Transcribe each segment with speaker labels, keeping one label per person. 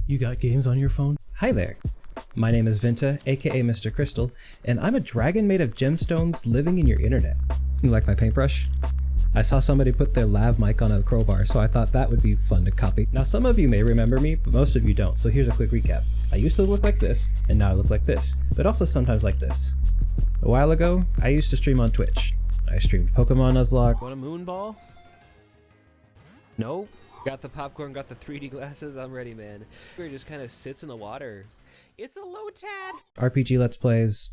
Speaker 1: You got games on your phone? Hi there. My name is Vinta, aka Mr. Crystal, and I'm a dragon made of gemstones living in your internet. You like my paintbrush? I saw somebody put their lav mic on a crowbar, so I thought that would be fun to copy. Now some of you may remember me, but most of you don't, so here's a quick recap. I used to look like this, and now I look like this, but also sometimes like this. A while ago, I used to stream on Twitch. I streamed Pokemon Nuzlocke.
Speaker 2: Want a moon ball? No? Got the popcorn, got the 3D glasses, I'm ready, man. It just kind of sits in the water. It's a low tad!
Speaker 1: RPG Let's Plays.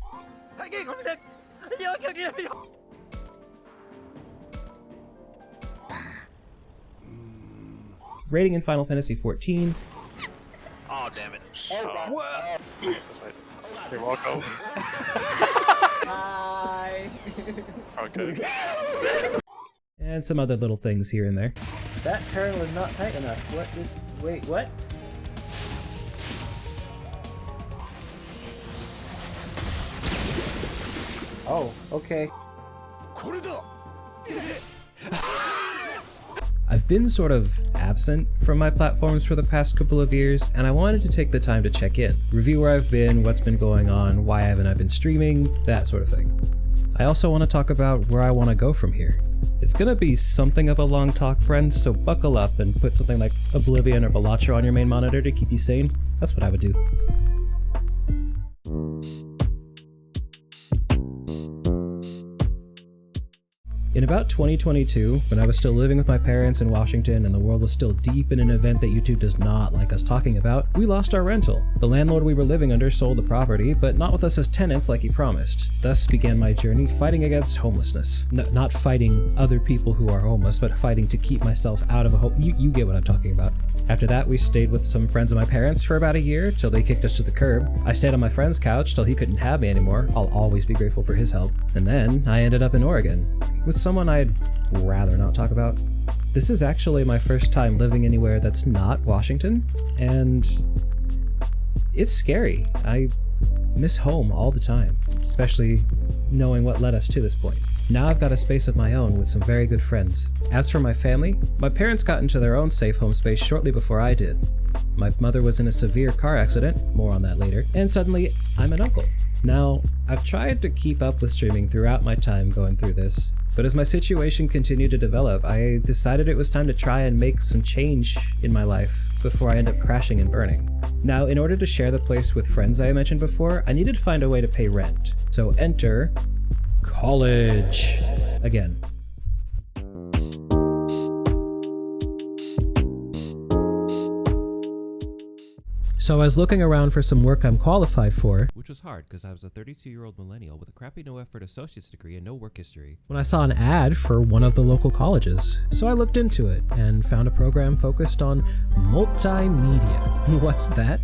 Speaker 1: Rating in Final Fantasy XIV.
Speaker 3: Oh, damn it.
Speaker 2: What?
Speaker 3: You're welcome.
Speaker 2: Hi!
Speaker 3: Okay.
Speaker 1: And some other little things here and there.
Speaker 4: That turn was not tight enough. What is... Wait, what? Oh, okay.
Speaker 1: I've been sort of absent from my platforms for the past couple of years, and I wanted to take the time to check in. Review where I've been, what's been going on, why haven't I been streaming, that sort of thing. I also want to talk about where I want to go from here. It's gonna be something of a long talk, friends, so buckle up and put something like Oblivion or Balatro on your main monitor to keep you sane. That's what I would do. In about 2022, when I was still living with my parents in Washington and the world was still deep in an event that YouTube does not like us talking about, we lost our rental. The landlord we were living under sold the property, but not with us as tenants like he promised. Thus began my journey fighting against homelessness. Not fighting other people who are homeless, but fighting to keep myself out of a home. You get what I'm talking about. After that, we stayed with some friends of my parents for about a year, till they kicked us to the curb. I stayed on my friend's couch till he couldn't have me anymore. I'll always be grateful for his help. And then I ended up in Oregon, with someone I'd rather not talk about. This is actually my first time living anywhere that's not Washington, and it's scary. I miss home all the time, especially knowing what led us to this point. Now I've got a space of my own with some very good friends. As for my family, my parents got into their own safe home space shortly before I did. My mother was in a severe car accident, more on that later, and suddenly I'm an uncle. Now, I've tried to keep up with streaming throughout my time going through this, but as my situation continued to develop, I decided it was time to try and make some change in my life before I end up crashing and burning. Now, in order to share the place with friends I mentioned before, I needed to find a way to pay rent. So enter college again. So I was looking around for some work I'm qualified for,
Speaker 2: Which was hard, because I was a 32-year-old millennial with a crappy no-effort associate's degree and no work history.
Speaker 1: when I saw an ad for one of the local colleges. So I looked into it and found a program focused on multimedia. What's that?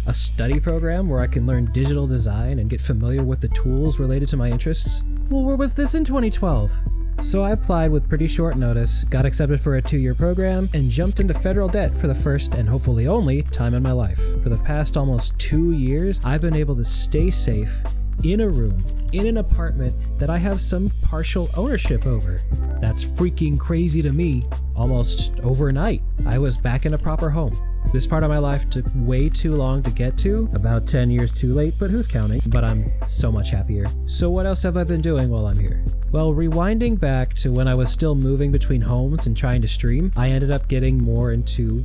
Speaker 1: A study program where I can learn digital design and get familiar with the tools related to my interests? Well, where was this in 2012? So I applied with pretty short notice, got accepted for a 2-year program, and jumped into federal debt for the first and hopefully only time in my life. For the past almost 2 years, I've been able to stay safe in a room, in an apartment that I have some partial ownership over. That's freaking crazy to me. Almost overnight, I was back in a proper home. This part of my life took way too long to get to, about 10 years too late, but who's counting? But I'm so much happier. So what else have I been doing while I'm here? Well, rewinding back to when I was still moving between homes and trying to stream, I ended up getting more into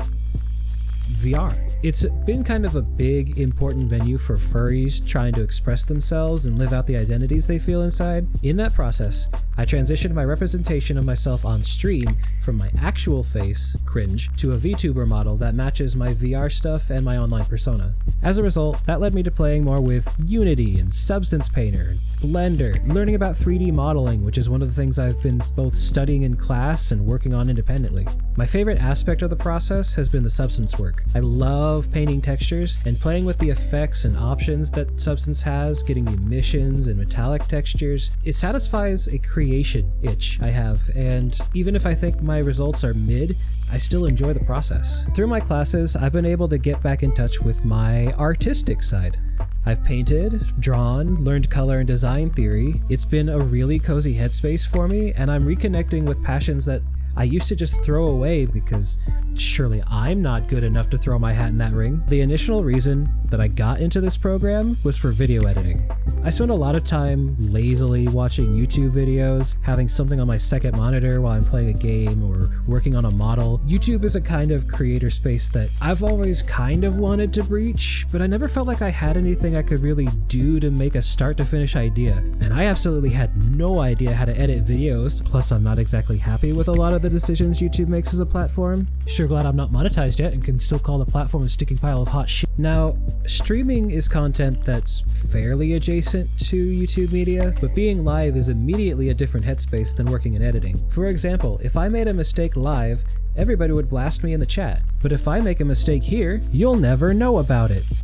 Speaker 1: VR. It's been kind of a big, important venue for furries trying to express themselves and live out the identities they feel inside. In that process, I transitioned my representation of myself on stream from my actual face, cringe, to a VTuber model that matches my VR stuff and my online persona. As a result, that led me to playing more with Unity and Substance Painter, Blender, learning about 3D modeling, which is one of the things I've been both studying in class and working on independently. My favorite aspect of the process has been the Substance work. I love painting textures and playing with the effects and options that Substance has, getting the emissions and metallic textures. It satisfies a creation itch I have, and even if I think my results are mid, I still enjoy the process. Through my classes, I've been able to get back in touch with my artistic side. I've painted, drawn, learned color and design theory. It's been a really cozy headspace for me, and I'm reconnecting with passions that I used to just throw away because surely I'm not good enough to throw my hat in that ring. The initial reason that I got into this program was for video editing. I spend a lot of time lazily watching YouTube videos, having something on my second monitor while I'm playing a game or working on a model. YouTube is a kind of creator space that I've always kind of wanted to breach, but I never felt like I had anything I could really do to make a start to finish idea. And I absolutely had no idea how to edit videos, plus I'm not exactly happy with a lot of the decisions YouTube makes as a platform. Sure glad I'm not monetized yet and can still call the platform a sticking pile of hot shit. Now, streaming is content that's fairly adjacent to YouTube media, but being live is immediately a different headspace than working in editing. For example, if I made a mistake live, everybody would blast me in the chat. But if I make a mistake here, you'll never know about it.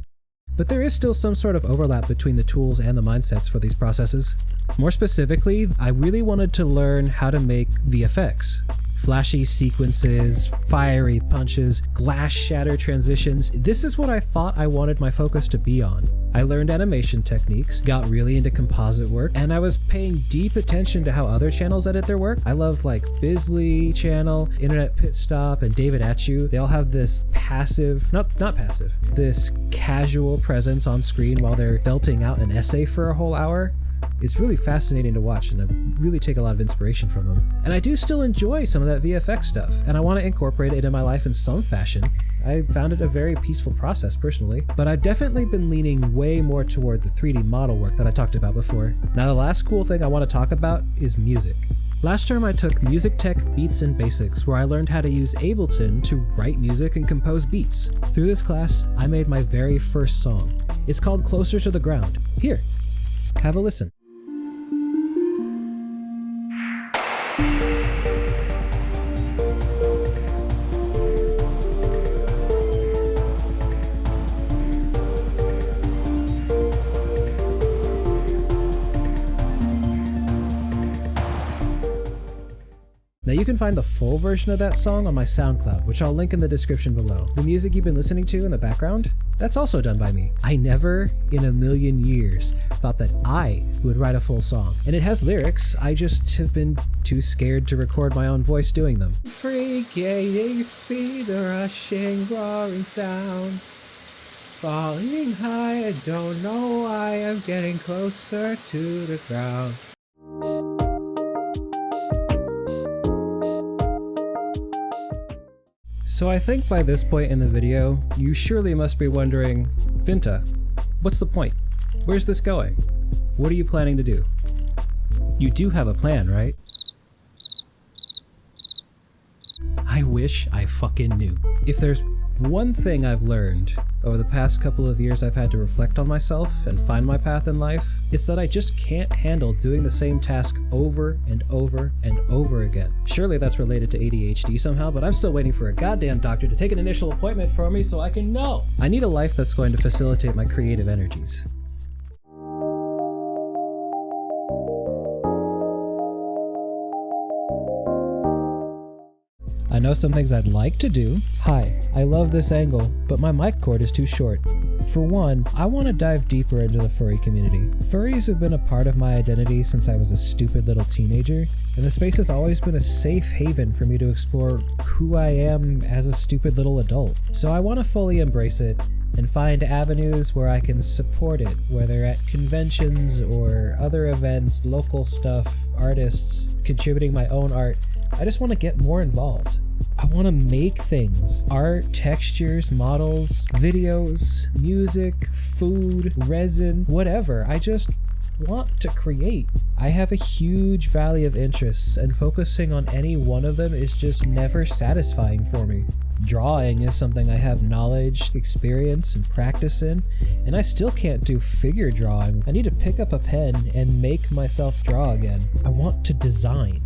Speaker 1: But there is still some sort of overlap between the tools and the mindsets for these processes. More specifically, I really wanted to learn how to make VFX. Flashy sequences, fiery punches, glass shatter transitions. This is what I thought I wanted my focus to be on. I learned animation techniques, got really into composite work, and I was paying deep attention to how other channels edit their work. I love like Bisley channel, Internet Pit Stop, and David Atchu. They all have this passive, not passive, this casual presence on screen while they're belting out an essay for a whole hour. It's really fascinating to watch, and I really take a lot of inspiration from them. And I do still enjoy some of that VFX stuff, and I want to incorporate it into my life in some fashion. I found it a very peaceful process personally, but I've definitely been leaning way more toward the 3D model work that I talked about before. Now the last cool thing I want to talk about is music. Last term I took Music Tech Beats and Basics, where I learned how to use Ableton to write music and compose beats. Through this class, I made my very first song. It's called Closer to the Ground. Here, have a listen. Now you can find the full version of that song on my SoundCloud, which I'll link in the description below. The music you've been listening to in the background, that's also done by me. I never in a million years thought that I would write a full song. And it has lyrics, I just have been too scared to record my own voice doing them. Freaking speed, the rushing, roaring sound. Falling high, I don't know why I'm getting closer to the ground. So I think by this point in the video, you surely must be wondering, Vinta, what's the point? Where's this going? What are you planning to do? You do have a plan, right? I wish I fucking knew. If there's one thing I've learned over the past couple of years I've had to reflect on myself and find my path in life, it's that I just can't handle doing the same task over and over and over again. Surely that's related to ADHD somehow, but I'm still waiting for a goddamn doctor to take an initial appointment for me so I can know. I need a life that's going to facilitate my creative energies. I know some things I'd like to do. Hi, I love this angle, but my mic cord is too short. For one, I want to dive deeper into the furry community. Furries have been a part of my identity since I was a stupid little teenager, and the space has always been a safe haven for me to explore who I am as a stupid little adult. So I want to fully embrace it and find avenues where I can support it, whether at conventions or other events, local stuff, artists, contributing my own art. I just want to get more involved. I want to make things. Art, textures, models, videos, music, food, resin, whatever. I just want to create. I have a huge valley of interests, and focusing on any one of them is just never satisfying for me. Drawing is something I have knowledge, experience, and practice in, and I still can't do figure drawing. I need to pick up a pen and make myself draw again. I want to design.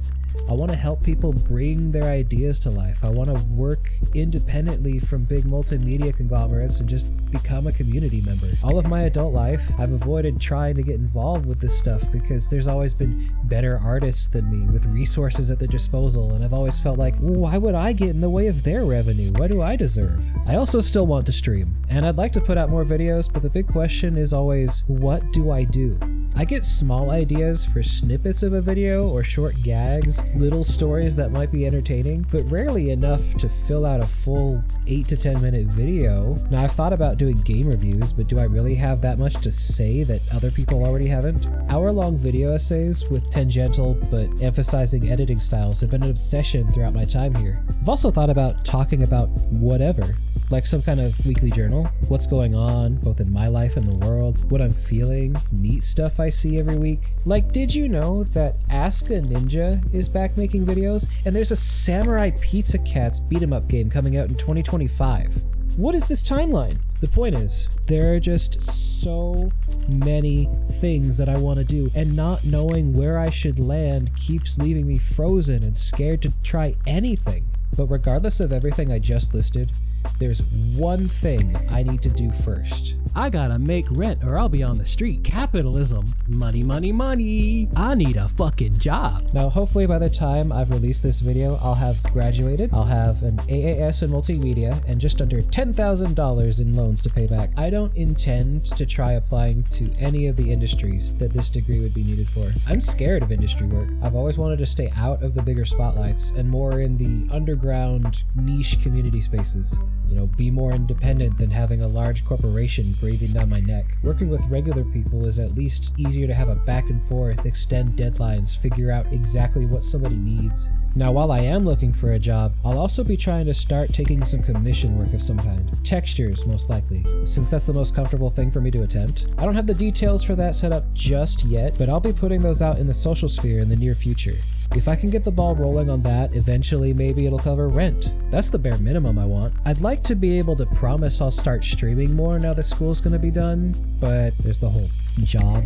Speaker 1: I want to help people bring their ideas to life. I want to work independently from big multimedia conglomerates and just become a community member. All of my adult life, I've avoided trying to get involved with this stuff because there's always been better artists than me with resources at their disposal, and I've always felt like, why would I get in the way of their revenue? What do I deserve? I also still want to stream, and I'd like to put out more videos, but the big question is always, what do I do? I get small ideas for snippets of a video or short gags, little stories that might be entertaining, but rarely enough to fill out a full 8 to 10 minute video. Now, I've thought about doing game reviews, but do I really have that much to say that other people already haven't? Hour-long video essays with tangential but emphasizing editing styles have been an obsession throughout my time here. I've also thought about talking about whatever, like some kind of weekly journal, what's going on, both in my life and the world, what I'm feeling, neat stuff I see every week. Like, did you know that Ask a Ninja is back making videos, and there's a Samurai Pizza Cats beat-em-up game coming out in 2025? What is this timeline? The point is, there are just so many things that I want to do, and not knowing where I should land keeps leaving me frozen and scared to try anything. But regardless of everything I just listed, there's one thing I need to do first. I gotta make rent or I'll be on the street. Capitalism. Money, money, money. I need a fucking job. Now, hopefully by the time I've released this video, I'll have graduated, I'll have an AAS in multimedia, and just under $10,000 in loans to pay back. I don't intend to try applying to any of the industries that this degree would be needed for. I'm scared of industry work. I've always wanted to stay out of the bigger spotlights and more in the underground niche community spaces. You know, be more independent than having a large corporation breathing down my neck. Working with regular people is at least easier to have a back and forth, extend deadlines, figure out exactly what somebody needs. Now, while I am looking for a job, I'll also be trying to start taking some commission work of some kind. Textures, most likely, since that's the most comfortable thing for me to attempt. I don't have the details for that set up just yet, but I'll be putting those out in the social sphere in the near future. If I can get the ball rolling on that, eventually maybe it'll cover rent. That's the bare minimum I want. I'd like to be able to promise I'll start streaming more now that school's gonna be done, but there's the whole job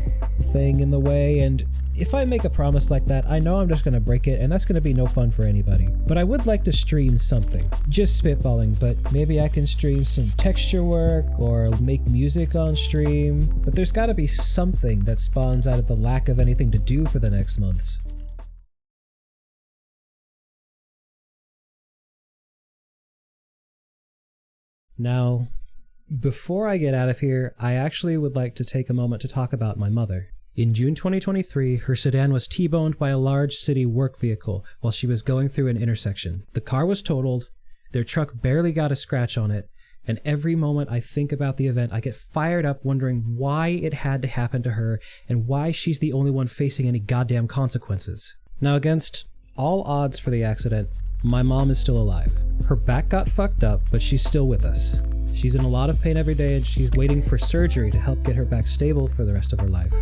Speaker 1: thing in the way, and if I make a promise like that, I know I'm just gonna break it, and that's gonna be no fun for anybody. But I would like to stream something. Just spitballing, but maybe I can stream some texture work or make music on stream. But there's gotta be something that spawns out of the lack of anything to do for the next months. Now, before I get out of here, I actually would like to take a moment to talk about my mother. In June 2023, her sedan was T-boned by a large city work vehicle while she was going through an intersection. The car was totaled, their truck barely got a scratch on it, and every moment I think about the event, I get fired up wondering why it had to happen to her and why she's the only one facing any goddamn consequences. Now, against all odds for the accident, my mom is still alive. Her back got fucked up, but she's still with us. She's in a lot of pain every day, and she's waiting for surgery to help get her back stable for the rest of her life.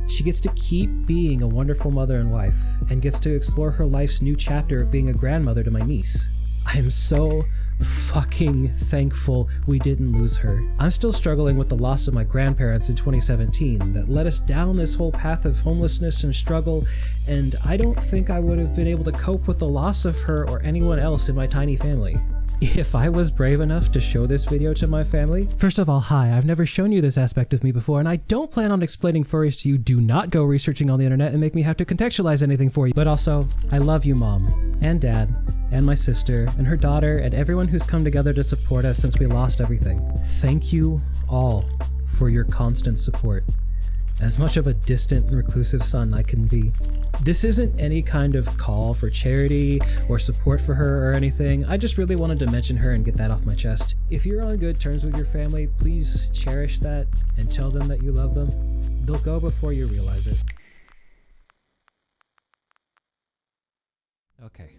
Speaker 1: She gets to keep being a wonderful mother and wife, and gets to explore her life's new chapter of being a grandmother to my niece. I am so fucking thankful we didn't lose her. I'm still struggling with the loss of my grandparents in 2017 that led us down this whole path of homelessness and struggle, and I don't think I would have been able to cope with the loss of her or anyone else in my tiny family. If I was brave enough to show this video to my family... First of all, hi, I've never shown you this aspect of me before, and I don't plan on explaining furries to you. Do not go researching on the internet and make me have to contextualize anything for you. But also, I love you, Mom, and Dad, and my sister, and her daughter, and everyone who's come together to support us since we lost everything. Thank you all for your constant support. As much of a distant and reclusive son I can be. This isn't any kind of call for charity or support for her or anything. I just really wanted to mention her and get that off my chest. If you're on good terms with your family, please cherish that and tell them that you love them. They'll go before you realize it.
Speaker 2: Okay,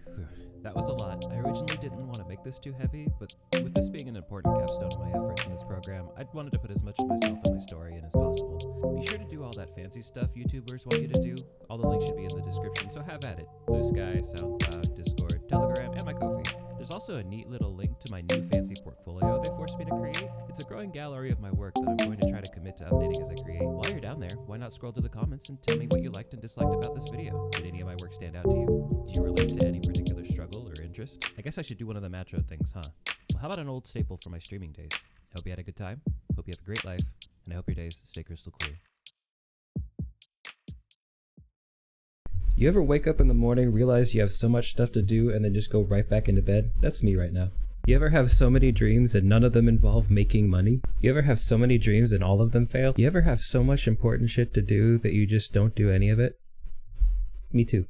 Speaker 2: that was a lot. I originally didn't want to make this too heavy, but with this being an important capstone of my efforts in this program, I wanted to put as much of myself and my story in as possible. Be sure to do all that fancy stuff YouTubers want you to do. All the links should be in the description, so have at it. Blue Sky, SoundCloud, Discord, Telegram, and my Ko-fi. There's also a neat little link to my new fancy portfolio they forced me to create. It's a growing gallery of my work that I'm going to try to commit to updating as I create. While you're down there, why not scroll to the comments and tell me what you liked and disliked about this video? Did any of my work stand out to you? Do you relate to any particular struggle or interest? I guess I should do one of the Matro things, huh? Well, how about an old staple for my streaming days? I hope you had a good time, hope you have a great life, and I hope your days stay crystal clear.
Speaker 1: You ever wake up in the morning, realize you have so much stuff to do, and then just go right back into bed? That's me right now. You ever have so many dreams and none of them involve making money? You ever have so many dreams and all of them fail? You ever have so much important shit to do that you just don't do any of it? Me too.